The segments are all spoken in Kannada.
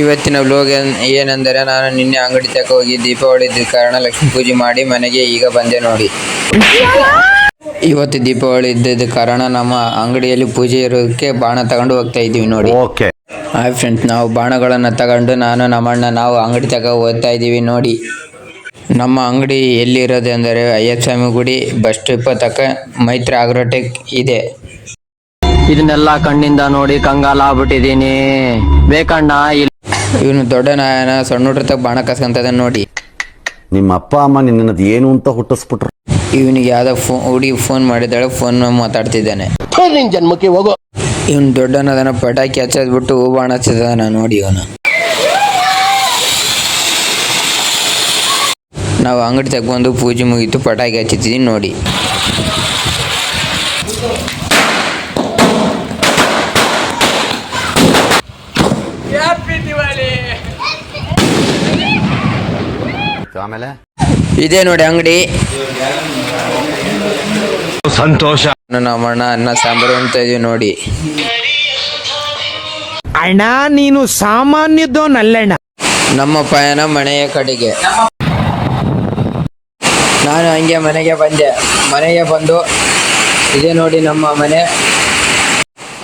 ಇವತ್ತಿನ ವ್ಲಾಗ್ ಏನೆಂದರೆ ನಾನು ನಿನ್ನೆ ಅಂಗಡಿ ತಕ ಹೋಗಿ ದೀಪಾವಳಿ ಕಾರಣ ಲಕ್ಷ್ಮೀ ಪೂಜೆ ಮಾಡಿ ಮನೆಗೆ ಈಗ ಬಂದೆ ನೋಡಿ. ಇವತ್ತು ದೀಪಾವಳಿ ಇದ್ದ ಕಾರಣ ನಮ್ಮ ಅಂಗಡಿಯಲ್ಲಿ ಪೂಜೆ ಇರೋದಕ್ಕೆ ಬಾಣ ತಗೊಂಡು ಹೋಗ್ತಾ ಇದ್ದೀವಿ ನೋಡಿ. ಹಾಯ್ ಫ್ರೆಂಡ್ಸ್, ನಾವು ಬಾಣಗಳನ್ನು ತಗೊಂಡು ನಾನು ನಮ್ಮಣ್ಣ ನಾವು ಅಂಗಡಿ ತಕ ಹೋಗ್ತಾ ಇದ್ದೀವಿ ನೋಡಿ. ನಮ್ಮ ಅಂಗಡಿ ಎಲ್ಲಿರೋದು ಅಂದರೆ ಅಯ್ಯಪ್ಪ ಸ್ವಾಮಿ ಗುಡಿ ಬಸ್ ಸ್ಟಾಪ್ ತಕ ಮೈತ್ರಿ ಆಗ್ರೋಟೆಕ್ ಇದೆ. ಇದನ್ನೆಲ್ಲ ಕಣ್ಣಿಂದ ನೋಡಿ ಕಂಗಾಲ ಆಗ್ಬಿಟ್ಟಿದೀನಿ. ಬೇಕಣ್ಣ ಇವನು ದೊಡ್ಡ ನಾಯನ ಸಣ್ಣ ಹುಡ್ರ ತಗ ಬಾಣ ಕಸ್ಕೊಂತದ ನೋಡಿ. ನಿಮ್ಮ ಅಪ್ಪ ಅಮ್ಮ ನಿನ್ನದು ಏನು ಅಂತ ಹುಟ್ಟಿಸ್ಬಿಟ್ರು. ಇವನಿಗೆ ಯಾವ್ದೋ ಹುಡುಗಿ ಫೋನ್ ಮಾಡಿದಾಳೆ, ಫೋನ್ ಮಾತಾಡ್ತಿದ್ದಾನೆ. ಜನ್ಮಕ್ಕೆ ಹೋಗೋ. ಇವನು ದೊಡ್ಡನದನ ಪಟಾಕಿ ಹಚ್ಚದ್ಬಿಟ್ಟು ಹೂ ಬಾಣ ಹಚ್ಚದಾನ ನೋಡಿ. ಇವನು ನಾವು ಅಂಗಡಿ ತಗೊಂಡು ಪೂಜೆ ಮುಗೀತು, ಪಟಾಕಿ ಹಚ್ಚಿದ್ದೀವಿ ನೋಡಿ. ಆಮೇಲೆ ಇದೇ ನೋಡಿ ಅಂಗಡಿ. ಸಂತೋಷ. ನಮ್ಮಣ್ಣ ಅನ್ನ ಸಾಂಬಾರು ಅಂತ ಇದೀವಿ ನೋಡಿ. ಅಣ್ಣ ನೀನು ಸಾಮಾನ್ಯದೋನಲ್ಲಣ್ಣ. ನಮ್ಮ ಪಯಣ ಮನೆಯ ಕಡೆಗೆ. ನಾನು ಹಂಗೆ ಮನೆಗೆ ಬಂದೆ. ಮನೆಗೆ ಬಂದು ಇದೇ ನೋಡಿ ನಮ್ಮ ಮನೆ.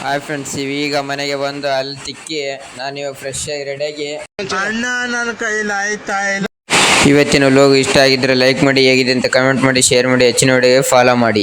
ಹಾಯ್ ಫ್ರೆಂಡ್ಸ್, ಈಗ ಮನೆಗೆ ಬಂದು ಅಲ್ಲಿ ತಿಕ್ಕಿ ನಾನಿವಾಗ ಫ್ರೆಶ್ ಆಗಿ ರೆಡಿಯಾಗಿ ಇವತ್ತಿನ ವ್ಲಾಗ್ ಇಷ್ಟ ಆಗಿದ್ರೆ ಲೈಕ್ ಮಾಡಿ, ಹೇಗಿದೆ ಅಂತ ಕಮೆಂಟ್ ಮಾಡಿ, ಶೇರ್ ಮಾಡಿ, ಹೆಚ್ಚಿನ ವಿಡಿಯೋಗೆ ಫಾಲೋ ಮಾಡಿ.